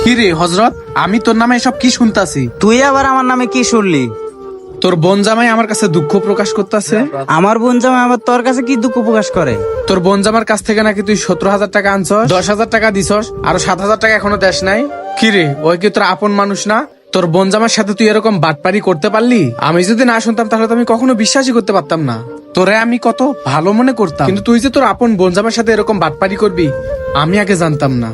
কি রে হজরত, আমি তোর নামে এসব কি শুনতাছি? তুই আবার আমার নামে কি শুনলি? তোর বোন জামাই আমার কাছে দুঃখ প্রকাশ করতেছে। আমার বোন জামাই আবার তোর কাছে কি দুঃখ প্রকাশ করে? তোর বোন জামার কাছ থেকে নাকি তুই 17,000 টাকা আনছস, 10,000 টাকা দিছস, আরো 7,000 টাকা এখনো দেশ নাই। কি রে, ওই কি তোর আপন মানুষ না? তোর বোন জামার সাথে তুই এরকম বাটপারি করতে পারলি? আমি যদি না শুনতাম তাহলে তো আমি কখনো বিশ্বাসই করতে পারতাম না। তোরে আমি কত ভালো মনে করতাম, কিন্তু তুই যে তোর আপন বোন জামার সাথে এরকম বাটপারি করবি আমি আগে জানতাম না।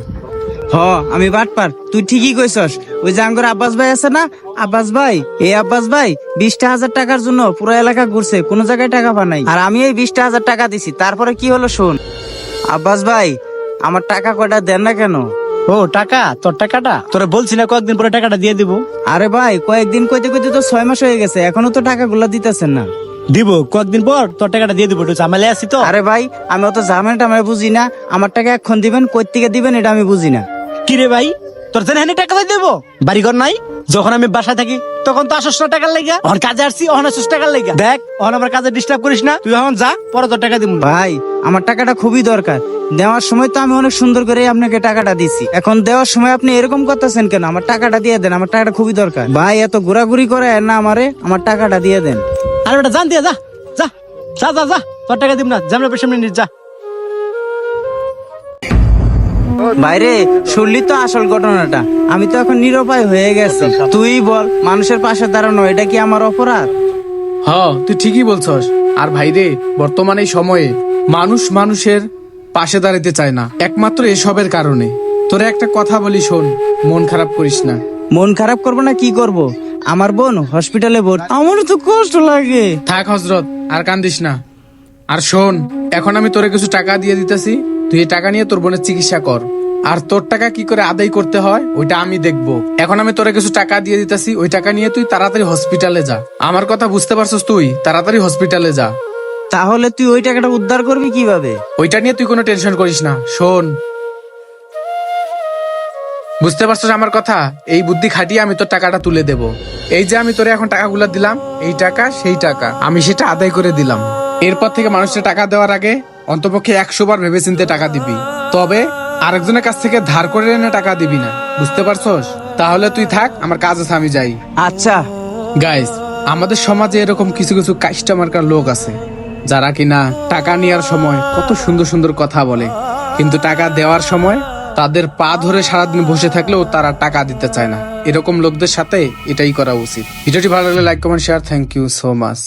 আমি বাটপার, তুই ঠিকই কইছস। ওই যে আঙ্গুর আব্বাস ভাই আছে না, আব্বাস ভাই, এই আব্বাস ভাই 20,000 টাকার জন্য পুরো এলাকা ঘুরছে, কোনো জায়গায় টাকা পায় আর আমি এই 20,000 টাকা দিছি। তারপরে কি হলো শোন, আব্বাস ভাই আমার টাকা কয়টা দেন না কেন? ও টাকা, তোর টাকাটা তোরা বলছি না কয়েকদিন পরে টাকাটা দিয়ে দিব। আরে ভাই কয়েকদিন কইতে কইতে তো 6 মাস হয়ে গেছে, এখনো তো টাকাগুলো দিতেছেন না। দিব কয়েকদিন পর তোর টাকাটা দিয়ে দিব, একটু ঝামেলায় আছি তো। আরে ভাই আমি অত ঝামেলাটা আমি বুঝি না, আমার টাকা এখন দিবেন, কই থেকে দিবেন এটা আমি বুঝি না। কি রে ভাই, তোর জেনে হেনে টাকা দিয়ে দেবো? বাড়িঘর নাই? যখন আমি বাসায় থাকি তখন তো আসস না টাকার লেগা, অন কাজে আসছি অন আসস টাকার লেগা। দেখ অন আমার কাজে ডিস্টার্ব করিস না, তুই এখন যা, পরে তোর টাকা দিব। ভাই আমার টাকাটা খুবই দরকার, দেওয়ার সময় তো আমি অনেক সুন্দর করে আপনাকে টাকাটা দিছি, এখন দেওয়ার সময় আপনি এরকম করতেছেন কেন? আমার টাকাটা দিয়ে দেন, আমার টাকাটা খুবই দরকার। ভাই এত ঘোরাঘুরি করে না আমারে, আমার টাকাটা দিয়ে দেন। আরে বেটা জান দিয়ে যা যা যা যা যা, তোর টাকা দিব না, ঝামেলা পেছনে নিস যা। বাইরে শুনলি তো আসল ঘটনাটা, আমি তো এখন নিরুপায় হয়ে গেছি। তুই বল, মানুষের পাশে দাঁড়ানো এটা কি আমার অপরাধ? তুই ঠিকই বলছস। আর ভাই রে, বর্তমানে এই সময়ে মানুষ মানুষের পাশে দাঁড়াতে চায় না, একমাত্র এসবের কারণে। তোরে একটা কথা বলি শোন, মন খারাপ করিস না। মন খারাপ করবো না কি করব? আমার বোন হসপিটালে ভর্তি, আমারও তো কষ্ট লাগে। থাক হজরত, আর কান্দিস না। আর শোন, এখন আমি তোরে কিছু টাকা দিয়ে দিতেছি, তুই এই টাকা নিয়ে তোর বোনের চিকিৎসা কর। আর তোর টাকা কি করে আদায় করতে হয় ওইটা আমি দেখবো। এখন আমি তোরে কিছু টাকা দিয়ে দিতেছি, ওই টাকা নিয়ে তুই তাড়াতাড়ি হসপিটালে যা। আমার কথা বুঝতে পারছস? তুই তাড়াতাড়ি হসপিটালে যা। তাহলে তুই ওই টাকাটা উদ্ধার করবি কিভাবে? ওইটা নিয়ে তুই কোনো টেনশন করিস না। শোন, বুঝতে পারছস আমার কথা? এই বুদ্ধি খাটিয়ে আমি তোর টাকাটা তুলে দেব। এই যে আমি তোরে এখন টাকাগুলো দিলাম, এই টাকা সেই টাকা আমি সেটা আদায় করে দিলাম। এরপর থেকে মানুষের টাকা দেওয়ার আগে অন্তপক্ষে 100 বার ভেবেচিন্তে টাকা দিবি, তবে আরেকজনের কাছ থেকে ধার করে এনে টাকা দিবি না। বুঝতে পারছস? তাহলে তুই থাক, আমার কাজ আছে, আমি যাই। আচ্ছা গাইস, আমাদের সমাজে এরকম কিছু কিছু কাস্টমারকার লোক আছে যারা কিনা টাকা নেওয়ার সময় কত সুন্দর সুন্দর কথা বলে, কিন্তু টাকা দেওয়ার সময় তাদের পা ধরে সারাদিন বসে থাকলেও তারা টাকা দিতে চায় না। এরকম লোকদের সাথে এটাই করা উচিত। ভিডিওটি ভালো লাগলে like, comment, share. Thank you so much.